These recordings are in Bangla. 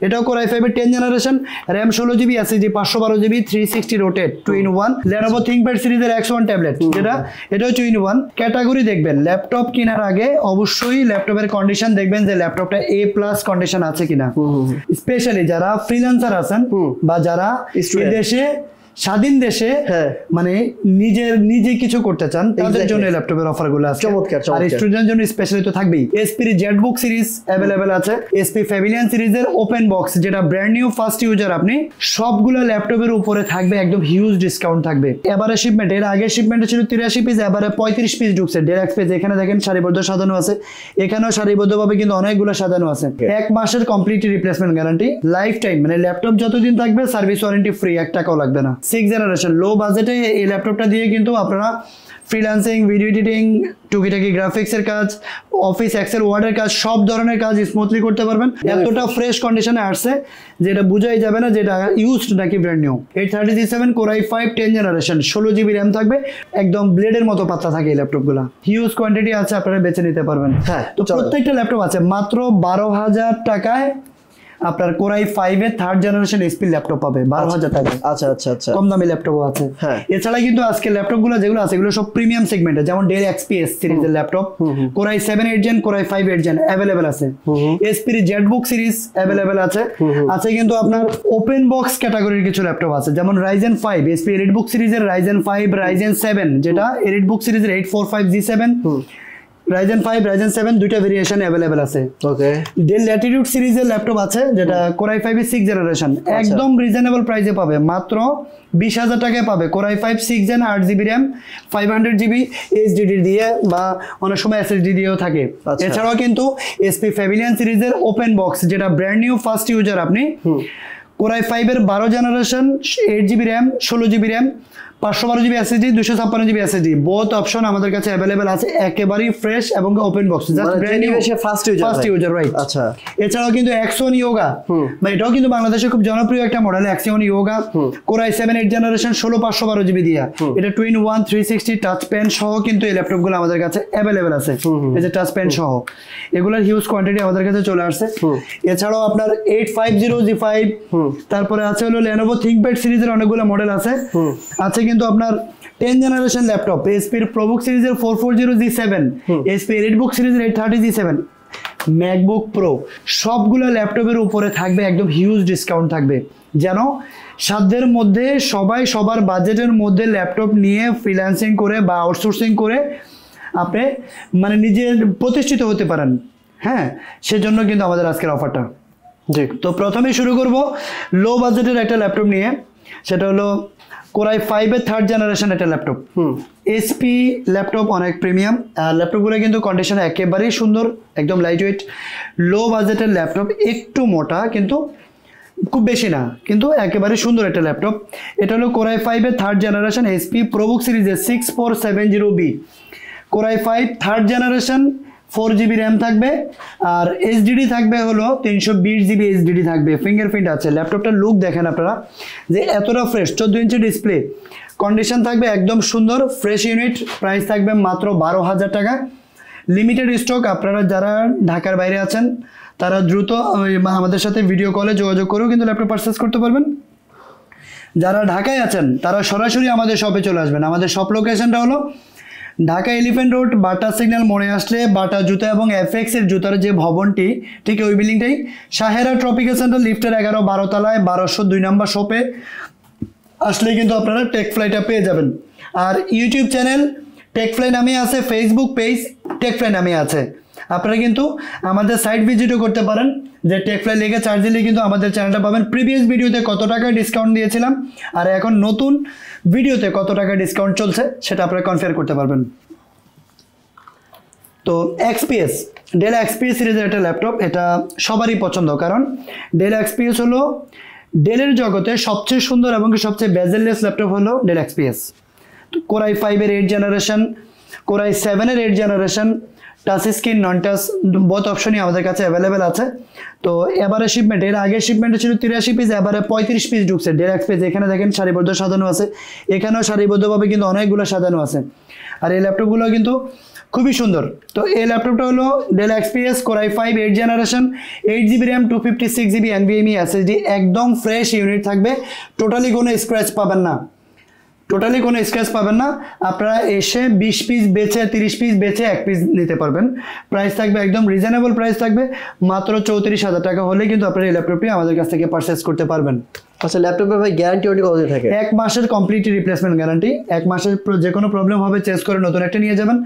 এটাও Core i5 এর 10 generation, RAM 16GB, SSD 512GB, 360 rotate 2-in-1, Lenovo ThinkPad সিরিজের X1 ট্যাবলেট, যেটা এটাও 2-in-1। ক্যাটাগরি দেখবেন ল্যাপটপ কেনার আগে অবশ্যই ল্যাপটপের কন্ডিশন দেখবেন যে ল্যাপটপটা A+ কন্ডিশন আছে কিনা। স্পেশালি যারা ফ্রিল্যান্সার আছেন বা যারা দেশে স্বাধীন দেশে মানে নিজে কিছু করতে চান, তাদের জন্য ল্যাপটপের অফারগুলো আছে চমৎকার। আর স্টুডেন্টের জন্য স্পেশালি তো থাকবেই। HP জেটবুক সিরিজ अवेलेबल আছে, HP প্যাভিলিয়ন সিরিজের ওপেন বক্স যেটা ব্র্যান্ড নিউ ফার্স্ট ইউজার, আপনি সবগুলো ল্যাপটপের উপরে থাকবে একদম হিউজ ডিসকাউন্ট থাকবে। এবারে শিপমেন্ট, এর আগে শিপমেন্টে ছিল 83 পিস, এবারে 35 পিস ঢুকছে ডেলাক্স পেজ। এখানে দেখেন সারিবদ্ধ সাজানো আছে, এখানেও সারিবদ্ধভাবে কিন্তু অনেকগুলো সাজানো আছে। 1 মাসের complete replacement guarantee, life time, মানে ল্যাপটপ যতদিন থাকবে সার্ভিস ওয়ারেন্টি ফ্রি, 1 টাকাও লাগবে না। 6 জেনারেশন লো বাজেটে এই ল্যাপটপটা দিয়ে কিন্তু আপনারা ফ্রিল্যান্সিং, ভিডিও এডিটিং, টুকিটাকি গ্রাফিক্সের কাজ, অফিস এক্সেল ওয়ার্ডের কাজ, সব ধরনের কাজ স্মুথলি করতে পারবেন। এতটা ফ্রেশ কন্ডিশনে আসছে যেটা বোঝাই যাবে না যেটা ইউজড নাকি brand new. 830G7 Core i5 10 generation, 16GB RAM থাকবে, একদম ব্লেডের মতো পাতলা থাকে এই ল্যাপটপগুলো। হিউজ কোয়ান্টিটি আছে, আপনারা বেছে নিতে পারবেন। তো প্রত্যেকটা ল্যাপটপ আছে মাত্র 12,000 টাকায়। আপনার Core i5 এর 3rd জেনারেশন HP ল্যাপটপ পাবে 12,000 টাকা। আচ্ছা আচ্ছা আচ্ছা, কম দামি ল্যাপটপও আছে। এছাড়া কিন্তু আজকে ল্যাপটপগুলো যেগুলো আছে এগুলো সব প্রিমিয়াম সেগমেন্টে, যেমন Dell XPS সিরিজের laptop, Core i7 8 Gen, Core i5 8 Gen available আছে। HP জেটবুক সিরিজ अवेलेबल আছে। আছে কিন্তু আপনার ওপেন বক্স ক্যাটাগরির কিছু ল্যাপটপ আছে, যেমন Ryzen 5, HP এলিটবুক সিরিজের Ryzen 5, Ryzen 7 যেটা এলিটবুক সিরিজের 845G7, Ryzen 5, Ryzen 7 দুইটা ভেরিয়েশন अवेलेबल আছে। ওকে। Dell Latitude সিরিজের ল্যাপটপ আছে যেটা Core i5 এর 6 জেনারেশন, একদম রিজনেবল প্রাইসে পাবে, মাত্র 20,000 টাকায় পাবে। Core i5 6 Gen 8GB RAM 500GB HDD দিয়ে বা অনেক সময় SSD দিয়েও থাকে। এছাড়াও কিন্তু HP প্যাভিলিয়ন সিরিজের ওপেন বক্স যেটা ব্র্যান্ড নিউ ফার্স্ট ইউজার, আপনি Core i5 এর 12 generation 8GB RAM 16GB RAM 512GB SSD 256GB SSD both option আমাদের কাছে अवेलेबल আছে, একেবারেই ফ্রেশ এবং open box, just brand new first user right. আচ্ছা, এছাড়াও কিন্তু Axion Yoga, বা এটাও কিন্তু বাংলাদেশে খুব জনপ্রিয় একটা model, Axion Yoga Core i7 8 generation 16/512GB দিয়া, এটা 2-in-1 360 টাচ পেন সহ কিন্তু এই ল্যাপটপগুলো আমাদের কাছে अवेलेबल আছে। এই যে টাচ পেন সহ এগুলোর হিউজ কোয়ান্টিটি আমাদের কাছে চলে আসছে। এছাড়াও আপনার 850G5, তারপরে আছে হলো Lenovo ThinkPad সিরিজের অনেকগুলো মডেল আছে। আছে কিন্তু আপনার 10 জেনারেশন ল্যাপটপ, HP ProBook সিরিজের 440G7, HP এলিটবুক সিরিজের 830G7, MacBook Pro, সবগুলো ল্যাপটপের উপরে থাকবে একদম হিউজ ডিসকাউন্ট থাকবে, যেন সাধ্যের মধ্যে সবাই সবার বাজেটের মধ্যে ল্যাপটপ নিয়ে ফ্রিল্যান্সিং করে বা আউটসোর্সিং করে আপনি মানে নিজে প্রতিষ্ঠিত হতে পারেন। হ্যাঁ, সেজন্য কিন্তু আমাদের আজকের অফারটা। জি, তো প্রথমেই শুরু করব লো বাজেটের একটা ল্যাপটপ নিয়ে, সেটা হলো Core i5 এর 3rd জেনারেশন একটা ল্যাপটপ। HP ল্যাপটপ অনেক প্রিমিয়াম, আর ল্যাপটপগুলো কিন্তু কন্ডিশন একেবারেই সুন্দর, একদম লাইট ওয়েট, লো বাজেটের ল্যাপটপ, একটু মোটা কিন্তু খুব বেশি না, কিন্তু একেবারে সুন্দর একটা ল্যাপটপ। এটা হলো Core i5 এর 3rd জেনারেশন HP ProBook সিরিজের 6470B, Core i5 3rd generation 4GB RAM থাকবে, আর HDD থাকবে হলো 320GB HDD থাকবে, ফিঙ্গারপ্রিন্ট আছে। ল্যাপটপটার লুক দেখেন আপনারা যে এতটা ফ্রেশ, 14 ইঞ্চি ডিসপ্লে, কন্ডিশন থাকবে একদম সুন্দর, ফ্রেশ ইউনিট, প্রাইস থাকবে মাত্র 12,000 টাকা। লিমিটেড স্টক, আপনারা যারা ঢাকার বাইরে আছেন তারা দ্রুত আমাদের সাথে ভিডিও কলে যোগাযোগ করেও কিন্তু ল্যাপটপ পারচেস করতে পারবেন। যারা ঢাকায় আছেন তারা সরাসরি আমাদের শপে চলে আসবেন। আমাদের শপ লোকেশনটা হলো ঢাকা এলিফ্যান্ট রোড, বাটা সিগন্যাল মোড়ে আসলে বাটা জুতা এবং FX এর জুতার যে ভবনটি, ঠিক ওই বিল্ডিংটাই, সাহেরা ট্রপিক্যাল সেন্টার লিফটের 11-12 তলায় 1202 নম্বর শপে আসলে কিন্তু আপনারা টেকফ্লাইটা পেয়ে যাবেন। আর ইউটিউব চ্যানেল টেকফ্লাই নামে আছে, ফেসবুক পেজ টেকফ্লাই নামে আছে, আপনারা কিন্তু আমাদের সাইট ভিজিটও করতে পারেন, যে টেকফ্লাই লিখে চার্জ দিলে কিন্তু আমাদের চ্যানেলটা পাবেন। প্রিভিয়াস ভিডিওতে কত টাকা ডিসকাউন্ট দিয়েছিলাম আর এখন নতুন ভিডিওতে কত টাকা ডিসকাউন্ট চলছে সেটা আপনারা কনফার্ম করতে পারবেন। তো XPS, Dell XPS সিরিজের একটা ল্যাপটপ, এটা সবারই পছন্দ, কারণ Dell XPS হলো ডেলের জগতে সবচেয়ে সুন্দর এবং সবচেয়ে বেজেললেস ল্যাপটপ হলো Dell XPS। Core i5 এর 8 জেনারেশন, Core i7 এর 8 generation, touch screen non touch both অপশনই আমাদের কাছে অ্যাভেলেবেল আছে। তো এবারে শিপমেন্ট, এর আগে শিপমেন্টে ছিল 83 পিস, এবারে 35 পিস ঢুকছে Dell XPS। এখানে দেখেন সারিবদ্ধ সাজানো আছে, এখানেও সারিবদ্ধভাবে কিন্তু অনেকগুলো সাজানো আছে। আর এই ল্যাপটপগুলো কিন্তু খুবই সুন্দর। তো এই ল্যাপটপটা হলো del XPS Core i5 8 generation, 8GB RAM, 256GB NVMe SSD, একদম ফ্রেশ ইউনিট থাকবে, টোটালি কোনো স্ক্র্যাচ পাবেন না, টোটালি কোনো স্ক্র্যাচ পাবেন না। আপনারা এসে 20 পিস বেচে 30 পিস বেচে 1 পিস নিতে পারবেন। প্রাইস থাকবে একদম রিজনেবল প্রাইস থাকবে, মাত্র 34,000 টাকা হলে কিন্তু আপনারা এই ল্যাপটপটি আমাদের কাছ থেকে পারচেজ করতে পারবেন। আচ্ছা, ল্যাপটপের ভাই গ্যারান্টি ওয়ারেন্টি কতদিন থাকে? 1 মাসের কমপ্লিট রিপ্লেসমেন্ট গ্যারান্টি, 1 মাসের যে কোনো প্রবলেম হবে চেঞ্জ করে নতুন একটা নিয়ে যাবেন।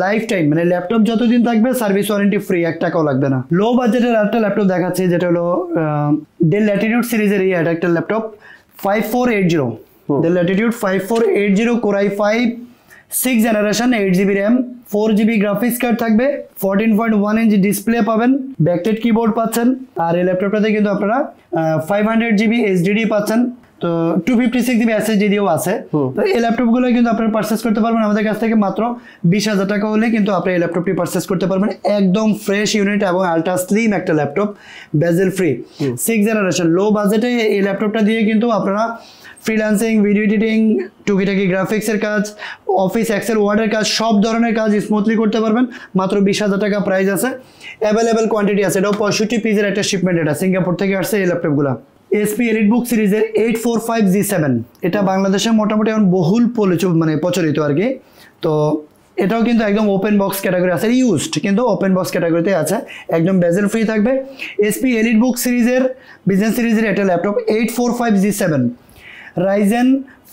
লাইফ টাইম মানে ল্যাপটপ যতদিন থাকবে সার্ভিস ওয়ারেন্টি ফ্রি, 1 টাকাও লাগবে না। লো বাজেটের একটা ল্যাপটপ দেখাচ্ছি, যেটা হলো ডেল ল্যাটিটিউড সিরিজের এই একটা laptop 5480, del Latitude 5480 Core i5 6 generation, 8GB RAM, 4GB graphics card থাকবে, 14.1 ইঞ্চি ডিসপ্লে পাবেন, ব্যাকটেড কিবোর্ড পাচ্ছেন। আর এই ল্যাপটপটাতে কিন্তু আপনারা 500GB HDD পাচ্ছেন, তো 256GB SSD দিয়েও আছে। তো এই ল্যাপটপগুলো কিন্তু আপনারা পারচেস করতে পারবেন আমাদের কাছ থেকে মাত্র 20,000 টাকা হলে কিন্তু আপনি এই ল্যাপটপটি পারচেস করতে পারবেন। একদম ফ্রেশ ইউনিট এবং আলট্রা স্লিম একটা ল্যাপটপ, বেজেল ফ্রি, 6 জেনারেশন। লো বাজেটে এই ল্যাপটপটা দিয়ে কিন্তু আপনারা ফ্রিল্যান্সিং, ভিডিও এডিটিং, টুকিটাকি গ্রাফিক্সের কাজ, অফিস এক্সেল ওয়ার্ডের কাজ, সব ধরনের কাজ স্মুথলি করতে পারবেন। মাত্র 20,000 টাকা প্রাইস আছে, অ্যাভেলেবেল কোয়ান্টিটি আছে। এটাও 65 পিসের একটা শিপমেন্ট, এটা সিঙ্গাপুর থেকে আসছে এই ল্যাপটপগুলো। HP EliteBook সিরিজের 845G7, এটা বাংলাদেশে মোটামুটি এখন বহুল প্রচলিত আর কি। তো এটাও কিন্তু একদম ওপেন বক্স ক্যাটাগরি আছে, ইউজড কিন্তু ওপেন বক্স ক্যাটাগরিতে আছে, একদম বেজেল ফ্রি থাকবে। HP EliteBook সিরিজের বিজনেস সিরিজের একটা ল্যাপটপ 845G7, Ryzen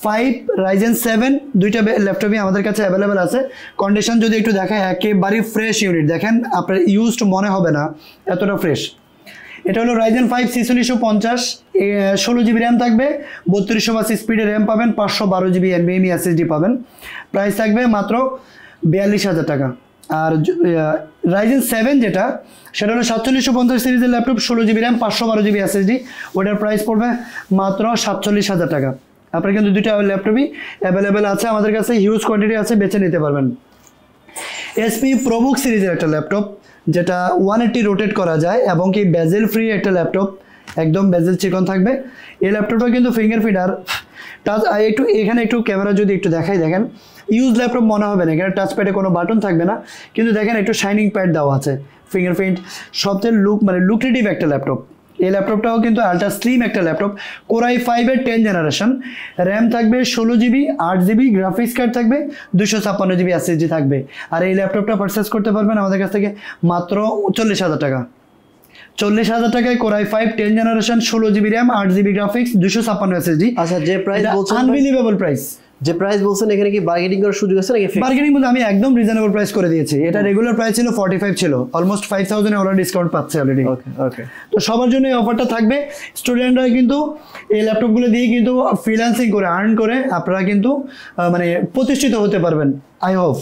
5, Ryzen 7 দুইটা ল্যাপটপই আমাদের কাছে অ্যাভেলেবেল আছে। কন্ডিশন যদি একটু দেখায়, একেবারে ফ্রেশ ইউনিট, দেখেন আপনার ইউজড মনে হবে না, এতটা ফ্রেশ। এটা হলো Ryzen 5 4650, 16GB র্যাম থাকবে, 3280 স্পিডের র্যাম পাবেন, 512GB NVMe SSD পাবেন। প্রাইস থাকবে মাত্র 42,000 টাকা। আর Ryzen 7 যেটা, সেটা হলো 4750 সিরিজের laptop, 16GB RAM, 512GB SSD, ওটার প্রাইস পড়বে মাত্র 47,000 টাকা। আপনার কিন্তু দুইটা ল্যাপটপই অ্যাভেলেবেল আছে আমাদের কাছে, হিউজ কোয়ান্টিটি আছে, বেছে নিতে পারবেন। HP ProBook সিরিজের একটা ল্যাপটপ, যেটা 180 রোটেট করা যায় এবং কি বেজেল ফ্রি একটা ল্যাপটপ, একদম বেজেল চিকন থাকবে। এই ল্যাপটপটা কিন্তু ফিঙ্গারপ্রিন্ট আর টাচ, এখানে একটু ক্যামেরা যদি একটু দেখাই, দেখেন ইউজ ল্যাপটপ মনে হবে না, এখানে টাচ প্যাডে কোনো বাটন থাকবে না, কিন্তু দেখেন একটু শাইনিং প্যাড দেওয়া আছে, ফিঙ্গারপ্রিন্ট, সবচেয়ে লুক্রেটিভ একটা ল্যাপটপ। এই ল্যাপটপটাও কিন্তু আলট্রা স্লিম একটা ল্যাপটপ, Core i5 এর 10 জেনারেশন, র্যাম থাকবে 16GB, 8GB গ্রাফিক্স কার্ড থাকবে, 256GB SSD থাকবে। আর এই ল্যাপটপটা পারচেস করতে পারবেন আমাদের কাছ থেকে মাত্র 40,000 টাকা। 40,000 টাকায় Core i5 10 generation, 16GB RAM, 8GB graphics, 256 SSD। আচ্ছা, যে প্রাইস বলছেন, আনবিলিভেবল প্রাইস, যে প্রাইস বলছেন, এখানে কি বার্গেনিং করার সুযোগ আছে নাকি? বার্গেনিং বলতে আমি একদম রিজনেবল প্রাইস করে দিয়েছি। এটা রেগুলার প্রাইস ছিল 45 ছিল, অলমোস্ট 5,000 এ অলরেডি ডিসকাউন্ট পাচ্ছে অলরেডি। ওকে। তো সবার জন্য এই অফারটা থাকবে। স্টুডেন্টরা কিন্তু এই ল্যাপটপগুলো দিয়ে কিন্তু ফ্রিল্যান্সিং করে আর্ন করে আপনারা কিন্তু প্রতিষ্ঠিত হতে পারবেন, আই হোপ।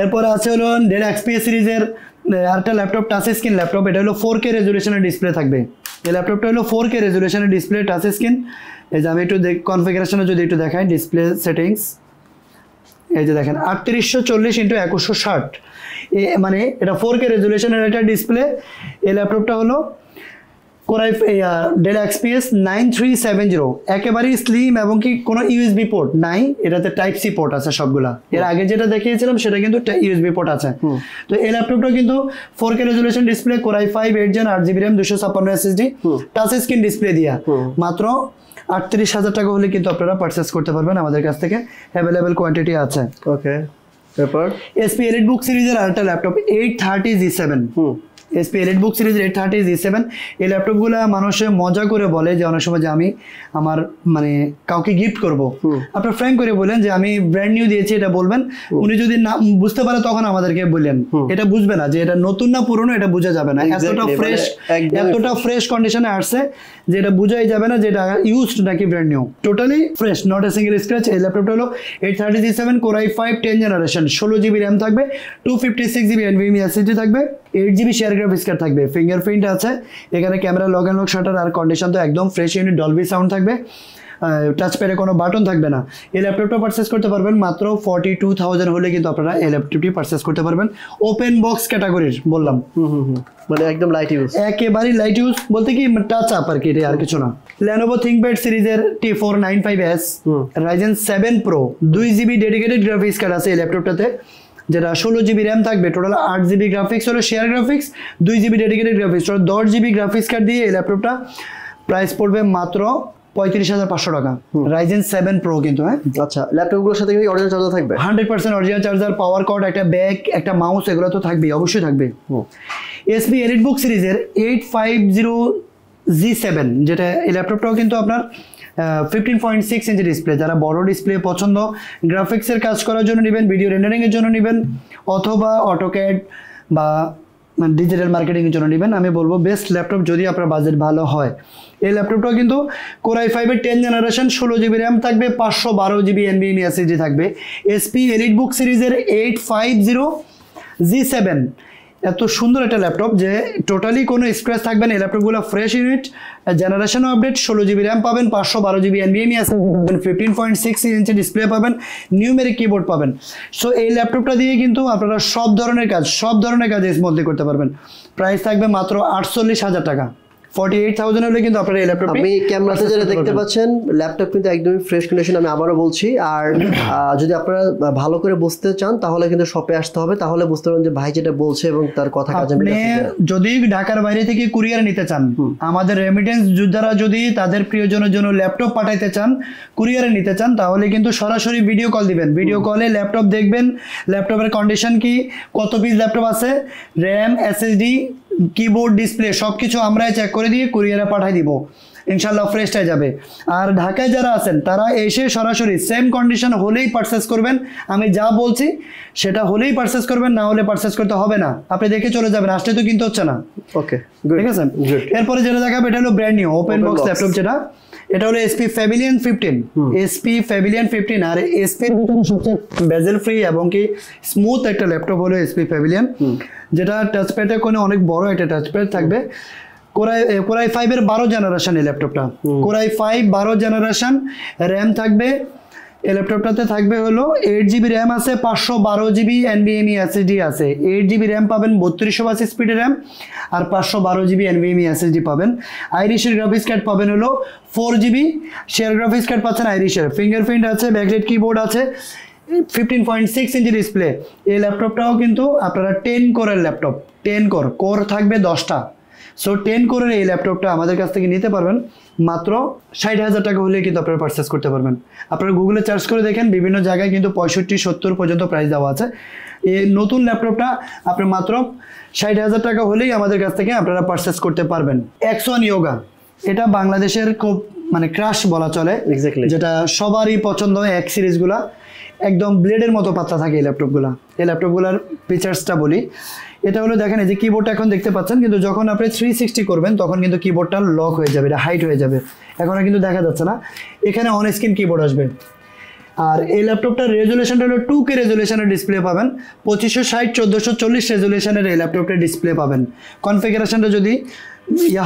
এরপর আছে হলো ডেল XPS সিরিজের আরেকটা ল্যাপটপ, টাচ স্ক্রিন ল্যাপটপ। এটা হলো 4K রেজুলেশনের ডিসপ্লে থাকবে। এই ল্যাপটপটা হলো 4K রেজুলেশনের ডিসপ্লে, টাচ স্ক্রিন। এই যে আমি একটু কনফিগারেশনে যদি একটু দেখাই, ডিসপ্লে সেটিংস, এই যে দেখেন 3840x2160, এটা 4K রেজুলেশনের একটা ডিসপ্লে। এই ল্যাপটপটা হলো ডেল XPS 9370, একেবারেই স্লিম এবং কি কোনো USB পোর্ট নাই, এটাতে টাইপ সি পোর্ট আছে সবগুলা। এর আগে যেটা দেখিয়েছিলাম সেটা কিন্তু USB পোর্ট আছে। তো এই ল্যাপটপটা কিন্তু 4K resolution display, Core i5 8 gen, 8GB RAM, 256 SSD, touch screen display দিয়া মাত্র 38,000 টাকা হলে কিন্তু আপনারা পারচেস করতে পারবেন আমাদের কাছ থেকে, অ্যাভেলেবেল কোয়ান্টিটি আছে। ওকে। তারপর HP EliteBook সিরিজের আরেকটা ল্যাপটপ 830G7, HP EliteBook সিরিজের 830G7। এই ল্যাপটপগুলো মানুষে মজা করে বলে যে অনেক সময় যে আমি আমার কাউকে গিফট করব, আপনার ফ্র্যাঙ্ক করে বলেন যে আমি ব্র্যান্ড নিউ দিয়েছি, এটা বলবেন। উনি যদি না বুঝতে পারে তখন আমাদেরকে বললেন, এটা বুঝবে না যে এটা নতুন না পুরনো, এটা বোঝা যাবে না। এতটা ফ্রেশ কন্ডিশনে আসছে যে এটা বোঝাই যাবে না যে এটা ইউজড নাকি brand new, totally fresh, not a single scratch. এই ল্যাপটপটা হলো 830G7, Core i5 10 generation, 16GB RAM থাকবে, 256GB NVMe SSD থাকবে, 8GB শেয়ার গ্রাফিক্স কার্ড থাকবে, ফিঙ্গারপ্রিন্ট আছে এখানে, camera lock and lock shutter, আর কন্ডিশন তো একদম ফ্রেশ ইউনিট, ডলবি সাউন্ড থাকবে, টাচ প্যাডে কোনো বাটন থাকবে না। এই ল্যাপটপটা পারচেস করতে পারবেন মাত্র 42,000 হলে কিন্তু আপনারা এই ল্যাপটপটি পারচেস করতে পারবেন। ওপেন বক্স ক্যাটাগরির বললাম, একদম লাইট ইউজ, একেবারেই লাইট ইউজ বলতে কি টাচ আপ আর কি, আর কিছু না। Lenovo ThinkPad সিরিজের T495S, Ryzen 7 Pro, 2GB dedicated graphics card আছে এই ল্যাপটপটাতে, যেটা 16 GB র্যাম থাকবে, টোটাল 8 GB গ্রাফিক্স হলো share graphics, 2 GB dedicated graphics, total 10 GB graphics card দিয়ে এই ল্যাপটপটা প্রাইস পড়বে মাত্র 35,500 টাকা। Ryzen 7 Pro কিন্তু। হ্যাঁ আচ্ছা, ল্যাপটপগুলোর সাথে কি অরিজিনাল চার্জার থাকবে? 100% অরিজিনাল চার্জার, পাওয়ার কর্ড, একটা ব্যাগ, একটা মাউস, এগুলো তো থাকবেই, অবশ্যই থাকবে। HP EliteBook সিরিজের 850G7 যেটা, এই ল্যাপটপটাও কিন্তু আপনার 15.6 ইঞ্চি ডিসপ্লে। যারা বড় ডিসপ্লে পছন্দ, গ্রাফিক্সের কাজ করার জন্য নেবেন, ভিডিও রেন্ডারিং এর জন্য নেবেন, অথবা অটোক্যাড বা ডিজিটাল মার্কেটিং এর জন্য নেবেন, আমি বলবো বেস্ট ল্যাপটপ যদি আপনার বাজেট ভালো হয়। এই ল্যাপটপটাও কিন্তু Core i5 এর 10 জেনারেশন, 16 GB র্যাম থাকবে, 512 GB NVMe SSD থাকবে। HP EliteBook সিরিজের 850G7 এত সুন্দর একটা ল্যাপটপ যে টোটালি কোনো স্ক্র্যাচ থাকবে না। এই ল্যাপটপগুলো fresh unit, generation update, 16 GB RAM পাবেন, 512 GB NVMe SSD পাবেন, 15.6 ইঞ্চি ডিসপ্লে পাবেন, নিউমেরিক কিবোর্ড পাবেন। সো এই ল্যাপটপটা দিয়ে কিন্তু আপনারা সব ধরনের কাজ স্মুথলি করতে পারবেন। প্রাইস থাকবে মাত্র 48,000 টাকা। 48,000 হলে কিন্তু আপনারা এই ল্যাপটপ, আপনি ক্যামেরাতে যেটা দেখতে পাচ্ছেন ল্যাপটপ কিন্তু একদমই ফ্রেশ কন্ডিশন, আমি আবারও বলছি। আর যদি আপনারা ভালো করে বুঝতে চান তাহলে কিন্তু শপে আসতে হবে, তাহলে বুঝতে পারবেন যে ভাই যেটা বলছে এবং তার কথা কাজে মিল আছে। যদি ঢাকার বাইরে থেকে কুরিয়ার নিতে চান, আমাদের রেমিটেন্স যোদ্ধারা যদি তাদের প্রিয়জনের জন্য ল্যাপটপ পাঠাইতে চান, কুরিয়ারে নিতে চান, তাহলে কিন্তু সরাসরি ভিডিও কল দিবেন। ভিডিও কলে ল্যাপটপ দেখবেন, ল্যাপটপের কন্ডিশন কি, কত পিস ল্যাপটপ আছে, র্যাম, SSD, কিবোর্ড, ডিসপ্লে সবকিছু আমরাই চেক করে দিয়ে কুরিয়ারে পাঠিয়ে দিব, ইনশাল্লাহ ফ্রেশটাই যাবে। আর ঢাকায় যারা আছেন তারা এসে সরাসরি সেম কন্ডিশন হলেই পারচেস করবেন, আমি যা বলছি সেটা হলেই পারচেস করবেন, না হলে পারচেস করতে হবে না, আপনি দেখে চলে যাবেন, আসলে তো কিনতে হচ্ছে না। ওকে, ঠিক আছে। এরপরে যেটা দেখাবে এটা হলো brand new open box laptop, যেটা এটা হলো HP Pavilion 15, HP Pavilion 15। আর SP সবচেয়ে বেজেল ফ্রি এবং কি স্মুথ একটা ল্যাপটপ হলো HP Pavilion, যেটা টাচপ্যাডে কোনো অনেক বড় একটা টাচপ্যাড থাকবে। Core i5 এর 12 জেনারেশন এই ল্যাপটপটা, Core i5 12 জেনারেশন, র্যাম থাকবে এই ল্যাপটপটাতে থাকবে হলো 8 GB র্যাম আছে, 512 GB NVMe SSD আছে। 8 GB র্যাম পাবেন, 3280 স্পিডের র্যাম, আর 512 GB NVMe SSD পাবেন। আইরিশের গ্রাফিক্স কার্ড পাবেন হলো 4 GB, শেয়ার গ্রাফিক্স কার্ড পাচ্ছেন আইরিশের, ফিঙ্গারপ্রিন্ট আছে, ব্যাকলাইট কিবোর্ড আছে, 15.6 ইঞ্চি ডিসপ্লে। এই ল্যাপটপটাও কিন্তু আপনারা 10 কোরের ল্যাপটপ, 10 কোর থাকবে 10টা। সো 10 কোরের এই ল্যাপটপটা আমাদের কাছ থেকে নিতে পারবেন মাত্র 60,000 টাকা হলে কিন্তু আপনারা পারচেস করতে পারবেন। আপনারা গুগলে সার্চ করে দেখেন, বিভিন্ন জায়গায় কিন্তু 65-70 পর্যন্ত প্রাইস দেওয়া আছে। এই নতুন ল্যাপটপটা আপনি মাত্র 60,000 টাকা হলেই আমাদের কাছ থেকে আপনারা পারচেস করতে পারবেন। X1 Yoga, এটা বাংলাদেশের খুব ক্রাশ বলা চলে, যেটা সবারই পছন্দ। এক সিরিজগুলা একদম ব্লেডের মতো পাতলা থাকে এই ল্যাপটপগুলা। এই ল্যাপটপগুলার ফিচার্সটা বলি, এটা হলো দেখেন এই যে কিবোর্ডটা এখন দেখতে পাচ্ছেন, কিন্তু যখন আপনি 360 করবেন তখন কিন্তু কিবোর্ডটা লক হয়ে যাবে, এটা হাইট হয়ে যাবে, এখন কিন্তু দেখা যাচ্ছে না। এখানে অন স্ক্রিন কিবোর্ড আসবে। আর এই ল্যাপটপটার রেজুলেশনটা হলো 2K রেজুলেশনের ডিসপ্লে পাবেন, 2560x1440 রেজুলেশনের এই ল্যাপটপটা ডিসপ্লে পাবেন। কনফিগারেশনটা যদি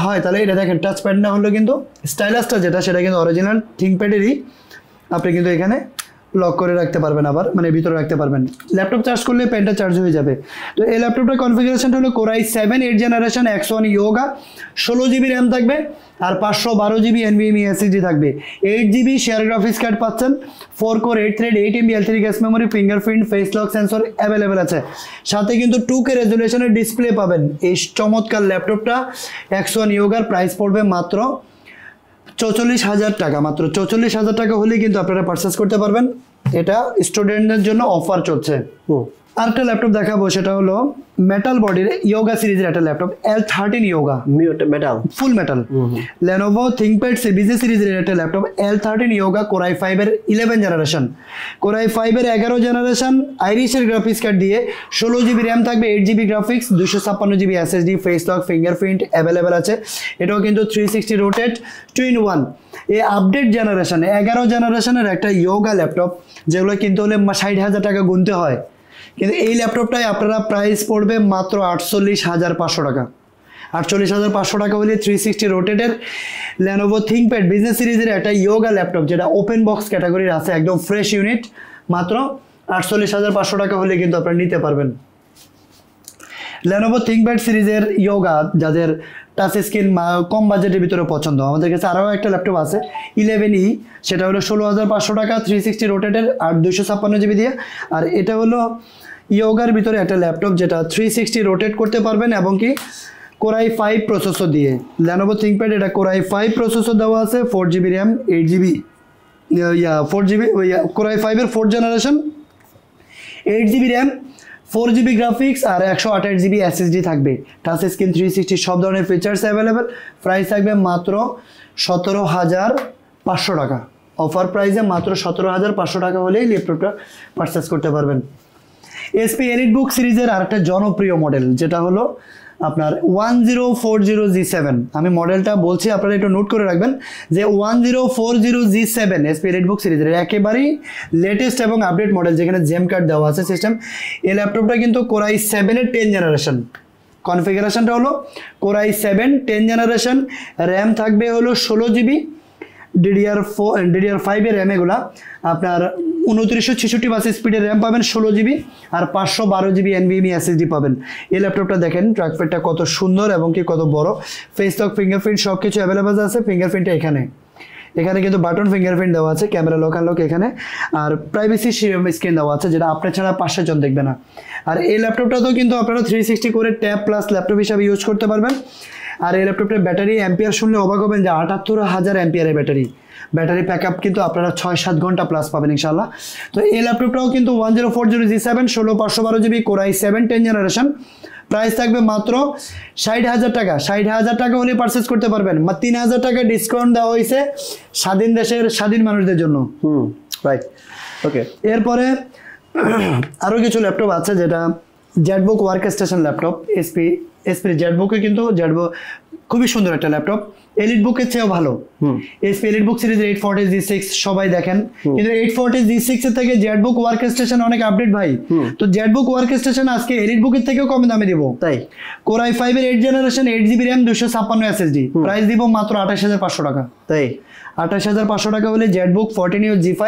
হয় তাহলে এটা দেখেন, টাচপ্যাড না হলো কিন্তু স্টাইলাসটা যেটা, সেটা কিন্তু অরিজিনাল থিংকপ্যাডেরই, আপনি কিন্তু এখানে লক করে রাখতে পারবেন, আবার ভিতরে রাখতে পারবেন। ল্যাপটপ চার্জ করলে পেনটা চার্জ হয়ে যাবে। তো এই ল্যাপটপটার কনফিগারেশনটা হলো Core i7 8 generation, X1 Yoga, 16 GB RAM থাকবে, আর 512 GB NVMe SSD থাকবে। 8 GB শেয়ার গ্রাফিক্স কার্ড পাচ্ছেন, 4 core 8 thread 8 MB L3 gas memory, fingerprint, face lock sensor available আছে, সাথে কিন্তু 2K রেজুলেশনের ডিসপ্লে পাবেন। এই চমৎকার ল্যাপটপটা X1 Yogaর প্রাইস পড়বে মাত্র 44,000 টাকা। মাত্র 44,000 টাকা হলেই কিন্তু আপনারা পারচেস করতে পারবেন। এটা স্টুডেন্টদের জন্য অফার চলছে। আরেকটা ল্যাপটপ দেখাবো, সেটা হলো মেটাল বডির Yoga সিরিজের একটা ল্যাপটপ, L13 Yoga মেটাল, ফুল মেটাল। Lenovo ThinkPad CBC সিরিজের একটা laptop, L13 Yoga, Core i5 এর 11 জেনারেশন, Core i5 এর 11 জেনারেশন, আইরিশের গ্রাফিক্স কার্ড দিয়ে, 16 GB র্যাম থাকবে, 8 GB graphics, 256 GB SSD, face lock, fingerprint available আছে। এটাও কিন্তু 360 রোটেট 2-in-1। এই আপডেট জেনারেশন 11 জেনারেশনের একটা Yoga ল্যাপটপ, যেগুলো কিনতে হলে 60,000 টাকা গুনতে হয়, কিন্তু এই ল্যাপটপটাই আপনারা প্রাইস পড়বে মাত্র 48,500 টাকা। 48,500 টাকা হলে 360 রোটেটের Lenovo ThinkPad বিজনেস সিরিজের একটা Yoga ল্যাপটপ, যেটা ওপেন বক্স ক্যাটাগরির আছে, একদম ফ্রেশ ইউনিট, মাত্র 48,500 টাকা হলে কিন্তু আপনারা নিতে পারবেন। Lenovo ThinkPad সিরিজের Yoga যাদের টাচ স্ক্রিন কম বাজেটের ভিতরে পছন্দ, আমাদের কাছে আরও একটা ল্যাপটপ আছে 11E, সেটা হলো 16,500 টাকা, 360 রোটেটের আর 256 GB দিয়ে। আর এটা হলো ইয়োগার ভিতরে একটা ল্যাপটপ যেটা 360 রোটেট করতে পারবেন এবং কি Core i5 প্রসেসর দিয়ে Lenovo ThinkPad এটা Core i5 প্রসেসর দেওয়া আছে 4GB RAM 8GB 4GB Core i5 এর 4th generation 8GB RAM 4GB graphics আর 128GB SSD থাকবে টাচ স্ক্রিন 360 সব ধরনের ফিচার্স অ্যাভেলেবেল প্রাইস থাকবে মাত্র 17,500 টাকা অফার প্রাইসে মাত্র 17,500 টাকা হলেই ল্যাপটপটা পারচেজ করতে পারবেন SP EliteBook সিরিজের আরেকটা জনপ্রিয় মডেল যেটা হলো আপনার 1040G7 আমি মডেলটা বলছি আপনারা একটু নোট করে রাখবেন যে 1040G7 SP EliteBook সিরিজের একেবারেই লেটেস্ট এবং আপডেট মডেল যেখানে জেম কার্ড দেওয়া আছে সিস্টেম এই ল্যাপটপটা কিন্তু Core i7 এর 10 জেনারেশন কনফিগারেশনটা হলো Core i7 10 জেনারেশন RAM থাকবে হলো 16GB DDR5 এর RAM এগুলা আপনার 2966 বাস স্পিডের RAM পাবেন 16GB আর 512GB NVMe SSD পাবেন এই ল্যাপটপটা দেখেন ট্র্যাকপ্যাডটা কত সুন্দর এবং কি কত বড় ফেস লক ফিঙ্গারপ্রিন্ট সব কিছু অ্যাভেলেবল আছে ফিঙ্গারপ্রিন্টটা এখানে কিন্তু বাটন ফিঙ্গারপ্রিন্ট দেওয়া আছে ক্যামেরা লক আনলক এখানে আর প্রাইভেসি স্ক্রিন দেওয়া আছে যেটা আপনার ছাড়া 500 জন দেখবে না আর এই ল্যাপটপটাতেও কিন্তু আপনারা 360 করে ট্যাব প্লাস ল্যাপটপ হিসাবে ইউজ করতে পারবেন আর এই ল্যাপটপের ব্যাটারি অ্যাম্পিয়ার শুনলে অবাক হবেন যে 78,000 অ্যাম্পিয়ারের ব্যাটারি প্যাকআপ কিন্তু আপনারা 6-7 ঘন্টা প্লাস পাবেন ইনশাআল্লাহ তো এই ল্যাপটপটাও কিন্তু 1040G7 16512GB Core i7 10 generation price থাকবে মাত্র 60,000 টাকা 60,000 টাকা হলে পারচেজ করতে পারবেন 3,000 টাকা ডিসকাউন্ট দেওয়া হয়েছে স্বাধীন দেশের স্বাধীন মানুষদের জন্য রাইট ওকে এরপরে আরো কিছু ল্যাপটপ আছে যেটা জেটবুক ওয়ার্কস্টেশন ল্যাপটপ SP জেটবুকে কিন্তু জেটবুক খুবই সুন্দর একটা ল্যাপটপ EliteBook-এর চেয়েও ভালো SP EliteBook সিরিজের 840G6 সবাই দেখেন কিন্তু 840G6 এর থেকে জেটবুক ওয়ার্কস্টেশন অনেক আপডেট ভাই তো জেটবুক ওয়ার্কস্টেশন আজকে EliteBook-এর থেকেও কম দামে দিব তাই Core i5 এর 8 generation 8GB RAM 256 SSD price দিব মাত্র 28,500 টাকা তাই 28,500 টাকা হলে Jetbook 14U G5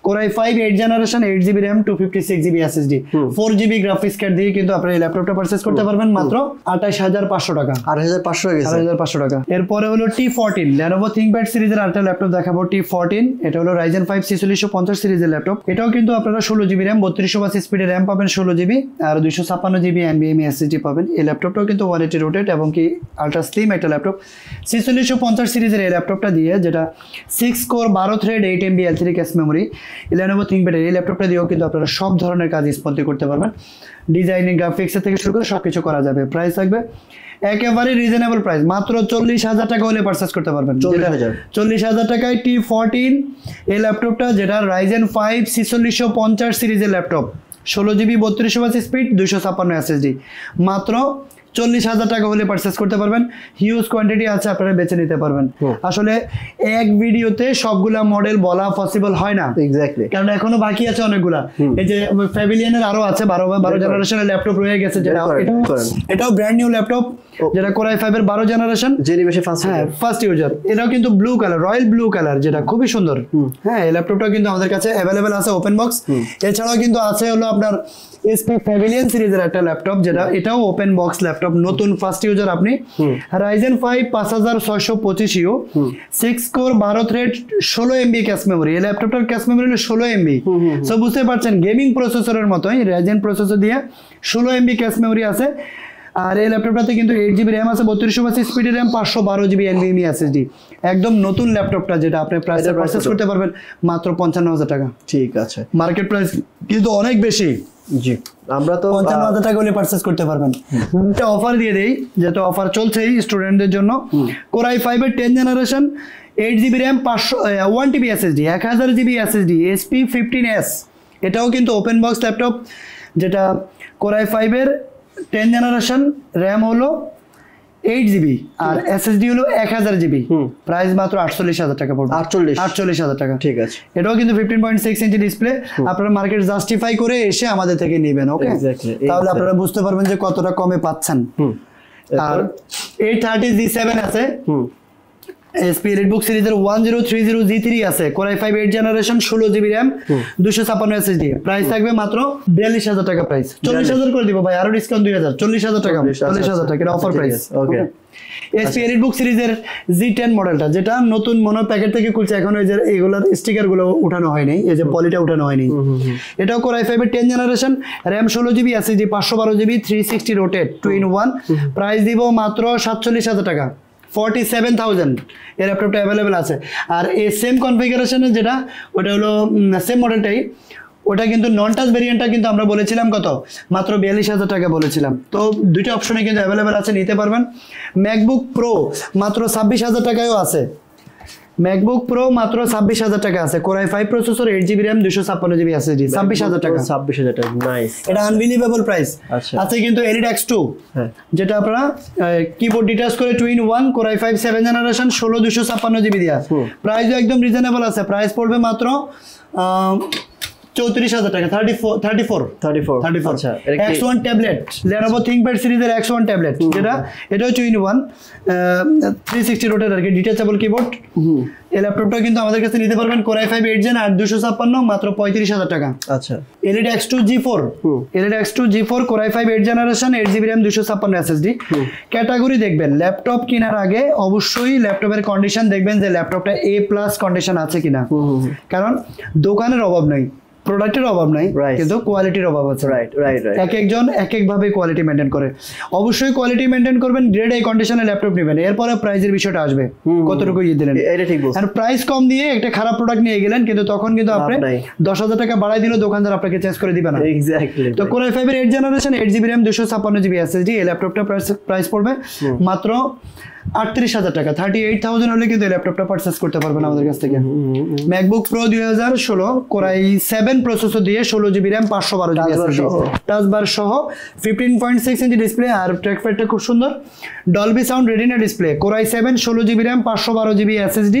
Core i5 8 generation 8GB RAM 256GB SSD 4GB graphics card দিয়ে কিন্তু আপনারা এই ল্যাপটপটা পারচেজ করতে পারবেন মাত্র 28,500 টাকা 28,500 টাকা এরপরে হলো T14 Lenovo ThinkPad সিরিজের আরেকটা ল্যাপটপ দেখাবো T14 এটা হলো Ryzen 5 4650 সিরিজের ল্যাপটপ এটাও কিন্তু আপনারা 16GB RAM 3200 স্পিডের RAM পাবেন 16GB আর 256GB NVMe SSD পাবেন এই ল্যাপটপটাও কিন্তু 180 রোটেট এবং কি আলট্রা স্লিম একটা ল্যাপটপ 4650 সিরিজের এই ল্যাপটপটা দিয়ে যেটা 6 core 12 thread 8MB L3 cache memory Lenovo ThinkPad এই ল্যাপটপটা দিয়েও কিন্তু আপনারা সব ধরনের কাজ স্পন্দে করতে পারবেন ডিজাইনিং গ্রাফিক্স থেকে শুরু করে সবকিছু করা যাবে প্রাইস থাকবে একেবারে রিজনেবল প্রাইস মাত্র 40,000 টাকা হলে পারচেজ করতে পারবেন 40,000 টাকায় T14 এই ল্যাপটপটা যেটা Ryzen 5 4650 সিরিজের ল্যাপটপ 16GB 3200 স্পিড 256 SSD মাত্র 40,000 টাকা হলে পারচেজ করতে পারবেন হিউজ কোয়ান্টিটি আছে আপনারা বেছে নিতে পারবেন আসলে এক ভিডিওতে সবগুলা মডেল বলা পসিবল হয় না এক্স্যাক্টলি কারণ এখনো বাকি আছে অনেকগুলা এই যে প্যাভিলিয়নের আরো আছে 12 জেনারেশনের ল্যাপটপ রয়ে গেছে যেটা এটাও ব্র্যান্ড নিউ ল্যাপটপ যেটা Core i5 এর 12 জেনারেশন জেনিবেশে ফার্স্ট ইউজার এটাও কিন্তু blue colour royal blue colour যেটা খুবই সুন্দর হ্যাঁ এই ল্যাপটপটাও কিন্তু আমাদের কাছে अवेलेबल আছে ওপেন বক্স এছাড়াও কিন্তু আছে হলো আপনার SP Pavilion সিরিজের একটা ল্যাপটপ যেটা এটাও ওপেন বক্স ল্যাপটপ নতুন ফার্স্ট ইউজার আপনি Ryzen 5 5625U 6 core 12 thread 16MB cache memory এই ল্যাপটপটার ক্যাশ মেমোরি হলো 16MB সো বুঝতে পারছেন গেমিং প্রসেসরের মতোই Ryzen প্রসেসর দিয়ে 16MB ক্যাশ মেমোরি আছে আর এই ল্যাপটপটাতে কিন্তু 8GB RAM আছে 3200 স্পিডের RAM 512GB NVMe SSD একদম নতুন ল্যাপটপটা যেটা আপনি প্রাইসে পারচেজ করতে পারবেন মাত্র 55,000 টাকা ঠিক আছে মার্কেট প্রাইস কিন্তু অনেক বেশি জি আমরা তো 55,000 টাকা হলে পারচেজ করতে পারবেন একটা অফার দিয়ে দেই যেটা অফার চলছেই স্টুডেন্টদের জন্য Core i5 এর 10 generation 8GB RAM 1TB SSD 1000GB SSD SP 15S এটাও কিন্তু ওপেন বক্স ল্যাপটপ যেটা Core i5 এর 10 জেনারেশন RAM হলো 8GB আর SSD হলো 1000GB প্রাইস মাত্র 48,000 টাকা পড়বে 48,000 টাকা ঠিক আছে এটাও কিন্তু 15.6 ইঞ্চি ডিসপ্লে আপনারা মার্কেট জাস্টিফাই করে এসে আমাদের থেকে নেবেন ওকে তাহলে আপনারা বুঝতে পারবেন যে কতটা কমে পাচ্ছেন আর 830G7 আছে এসপি এলিটবুক সিরিজের 1030 G3 আছে, Core i5 8 generation, 16GB RAM, 256 SSD। Price থাকবে মাত্র 42000 টাকা প্রাইস। 40000 করে দিব ভাই, আরো ডিসকাউন্ট 2000, 40000 টাকা, 40000 টাকা এটা অফার প্রাইস। ওকে। এসপি এলিটবুক সিরিজের G10 মডেলটা, যেটা নতুন মনে প্যাকেট থেকে খুলছে, এখন এই যে এইগুলোর স্টিকার গুলো উঠানো হয়নি, এই যে পলিটা উঠানো হয়নি। এটাও Core i5 এর 10 generation, RAM 16GB, SSD 512GB, 360 rotate 2-in-1। Price দিব মাত্র 47000 টাকা, 47,000। এর ল্যাপটপটা অ্যাভেলেবেল আছে। আর এই সেম কনফিগারেশনে যেটা, ওটা হলো সেম মডেলটাই, ওটা কিন্তু নন টাচ ভেরিয়েন্টটা কিন্তু আমরা বলেছিলাম কত, মাত্র 42000 টাকা বলেছিলাম। তো দুইটা অপশনে কিন্তু অ্যাভেলেবেল আছে, নিতে পারবেন। ম্যাকবুক প্রো মাত্র 26000 টাকায়ও আছে, ম্যাকবুক প্রো মাত্র 26000 টাকা আছে, Core i5 processor, 8GB RAM, 256GB SSD, 26000 টাকা। 26000 টাকা, নাইস। এটা আনবিলিভেবল প্রাইস। আছে কিন্তু Elite X2, যেটা আপনারা কিবোর্ড ডিটাচ করে 2-in-1, Core i5 7 generation, 256GB দিয়া। প্রাইসও একদম রিজনেবল আছে, প্রাইস পড়বে মাত্র 34000 টাকা, 34। আচ্ছা, X1 ট্যাবলেট, Lenovo ThinkPad সিরিজের X1 ট্যাবলেট, যেটা এটাও 2-in-1, 360 রোটেট আর কি, ডিটাচেবল কিবোর্ড। এই ল্যাপটপটা কিন্তু আমাদের কাছে নিতে পারবেন, Core i5 8 জেন আর 256, মাত্র 35000 টাকা। আচ্ছা, Elite X2 G4, Elite X2 G4, Core i5 8 generation, 8GB RAM, 256 SSD। Category দেখবেন, ল্যাপটপ কেনার আগে অবশ্যই ল্যাপটপের কন্ডিশন দেখবেন যে ল্যাপটপটা A+ কন্ডিশন আছে কিনা, কারণ দোকানের অভাব নাই, প্রোডাক্টের অভাব নাই, কিন্তু কোয়ালিটির অভাব আছে। এক একজন এক এক ভাবে কোয়ালিটি মেইনটেইন করে। অবশ্যই কোয়ালিটি মেইনটেইন করবেন, গ্রেড এই কন্ডিশনে ল্যাপটপ নেবেন, এরপরে প্রাইসের বিষয়টা আসবে, কতটুকু দিলেন। এটা ঠিক বলছেন। আর প্রাইস কম দিয়ে একটা খারাপ প্রোডাক্ট নিয়ে গেলেন, কিন্তু তখন কিন্তু আপনি 10000 টাকা বাড়াই দিল, দোকানদার আপনাকে চেঞ্জ করে দিবে না। এক্স্যাক্টলি। তো Core i5 এর 8 generation, 8GB RAM, 256GB SSD, এই ল্যাপটপটা প্রাইস পড়বে মাত্র 38000 টাকা, 38000 হলে কিন্তু এই ল্যাপটপটা পারচেজ করতে পারবেন আমাদের কাছ থেকে। MacBook pro 2016, Core i7 processor দিয়ে, 16GB RAM, 512GB SSD, touch বার সহ, 15.6 ইঞ্চি ডিসপ্লে, আর ট্র্যাকপ্যাডটা খুব সুন্দর, Dolby sound retina display, Core i7, 16GB RAM, 512GB SSD,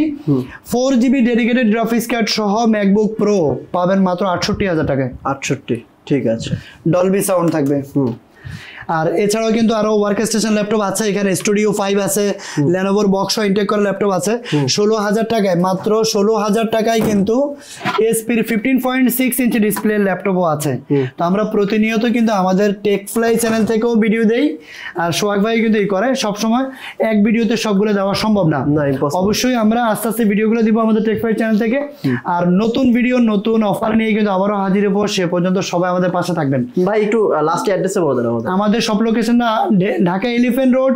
4GB dedicated graphics card সহ ম্যাকবুক প্রো পাবেন মাত্র 68000 টাকায়। 68, ঠিক আছে। ডলবি সাউন্ড থাকবে। আর এছাড়াও কিন্তু আরো ওয়ার্ক স্টেশন ল্যাপটপ আছে, এখানে স্টুডিও 5 আছে, Lenovo বক্স ইনটেক করা ল্যাপটপ আছে, 16000 টাকায়, মাত্র 16000 টাকায় কিন্তু এসপি 15.6 ইঞ্চি ডিসপ্লে ল্যাপটপও আছে। তো আমরা প্রতিনিয়ত কিন্তু আমাদের টেকফ্লাই চ্যানেল থেকেও ভিডিও দেই, আর সোহাগ ভাই কিন্তু এই করে, সব সময় এক ভিডিওতে সবগুলো দেওয়া সম্ভব না, অবশ্যই আমরা আস্তে আস্তে ভিডিওগুলো দিব আমাদের টেকফ্লাই চ্যানেল থেকে। আর নতুন ভিডিও, নতুন অফার নিয়ে কিন্তু আবারও হাজির হবো, সে পর্যন্ত সবাই আমাদের পাশে থাকবেন। ভাই একটু লাস্ট অ্যাড্রেসে বলে দেন আমাদের সব লোকেশনটা, ঢাকা এলিফ্যান্ট রোড,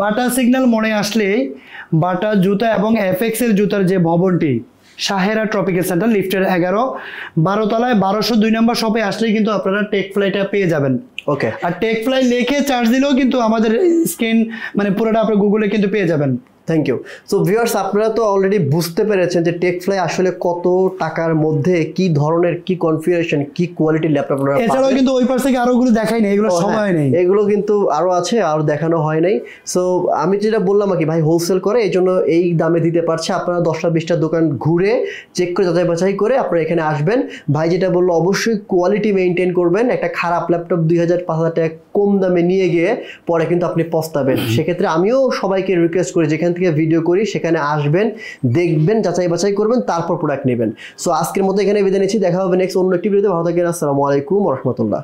বাটা সিগন্যাল মোড়ে আসলে বাটা জুতা এবং এফএক্স এর জুতার যে ভবনটি, শাহেরা ট্রপিক্যাল সেন্টার, লিফটের 11-12 তলায় 1202 নম্বর শপে আসলেই কিন্তু আপনারা টেকফ্লাইটা পেয়ে যাবেন। ওকে। আর টেকফ্লাই লিখে চার্জ দিলেও কিন্তু আমাদের স্ক্রিন মানে পুরোটা আপনি গুগলে কিন্তু পেয়ে যাবেন। Thank you. সো ভিউয়ার্স, আপনারা তো অলরেডি বুঝতে পেরেছেন যে টেকফ্লাই আসলে কত টাকার মধ্যে কি ধরনের, কি কনফিগারেশন, কি কোয়ালিটির ল্যাপটপ আপনারা পাবেন। এছাড়াও কিন্তু ওই পাশ থেকে আরো গুলো দেখাই নাই, এগুলো সময় নেই, এগুলো কিন্তু আরো আছে, আর দেখানো হয় নাই। সো আমি যেটা বললাম আর কি, ভাই হোলসেল করে, এই জন্য এই দামে দিতে পারছে। আপনারা 10টা-20টা দোকান ঘুরে চেক করে যাচাই বাছাই করে আপনারা এখানে আসবেন। ভাই যেটা বললো, অবশ্যই কোয়ালিটি মেনটেন করবেন। একটা খারাপ ল্যাপটপ 2000-5000 টাকা কম দামে নিয়ে গিয়ে পরে কিন্তু আপনি পস্তাবেন। সেক্ষেত্রে আমিও সবাইকে রিকোয়েস্ট করি, যেখান থেকে ভিডিও করি সেখানে আসবেন, দেখবেন, যাচাই বাছাই করবেন, তারপর প্রোডাক্ট নেবেন। সো আজকের মতো এখানে বিদায় নিচ্ছি, দেখা হবে নেক্সট অন্য একটি ভিডিওতে। ভালো থাকবেন, আসসালামু আলাইকুম ওয়া রাহমাতুল্লাহ।